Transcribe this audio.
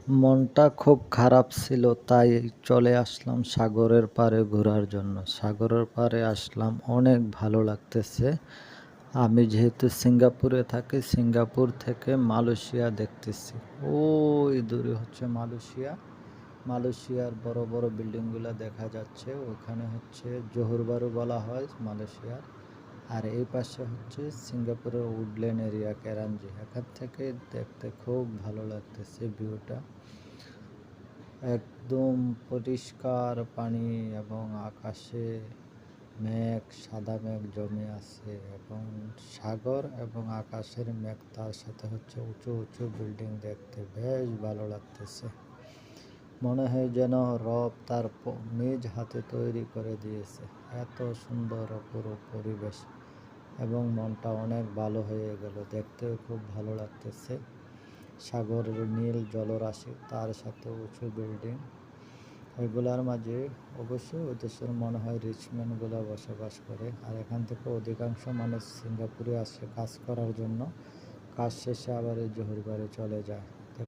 মনটা খুব খারাপ ছিল, তাই চলে আসলাম সাগরের পাড়ে ঘোরার জন্য। সাগরের পাড়ে আসলাম, অনেক ভালো লাগতেছে। আমি যেহেতু সিঙ্গাপুরে থাকি, সিঙ্গাপুর থেকে মালয়েশিয়া দেখতেছি। ওই দূরে হচ্ছে মালয়েশিয়া। মালয়েশিয়ার বড় বড় বিল্ডিংগুলো দেখা যাচ্ছে। ওখানে হচ্ছে জোহর বারু বলা হয় মালয়েশিয়ার। আর এই পাশে হচ্ছে সিঙ্গাপুরের উডল্যান্ড এরিয়া কেরাঞ্জি। এখান থেকে দেখতে খুব ভালো লাগতেছে ভিউটা। একদম পরিষ্কার পানি এবং আকাশে মেঘ, সাদা মেঘ জমে আছে এবং সাগর এবং আকাশের মেঘ, তার সাথে হচ্ছে উঁচু উঁচু বিল্ডিং দেখতে বেশ ভালো লাগতেছে। মনে হয় যেন রব তার নিজ হাতে তৈরি করে দিয়েছে। এত সুন্দর অপরূপ পরিবেশ এবং মনটা অনেক ভালো হয়ে গেল, দেখতেও খুব ভালো লাগতেছে। সাগরের নীল জলরাশি, তার সাথে উঁচু বিল্ডিং, এগুলার মাঝে অবশ্যই ওই দেশের মনে হয় রিচম্যানগুলো বসবাস করে। আর এখান থেকে অধিকাংশ মানুষ সিঙ্গাপুরে আসে কাজ করার জন্য। কাজ শেষে আবার এই জোহর বাড়ি চলে যায়।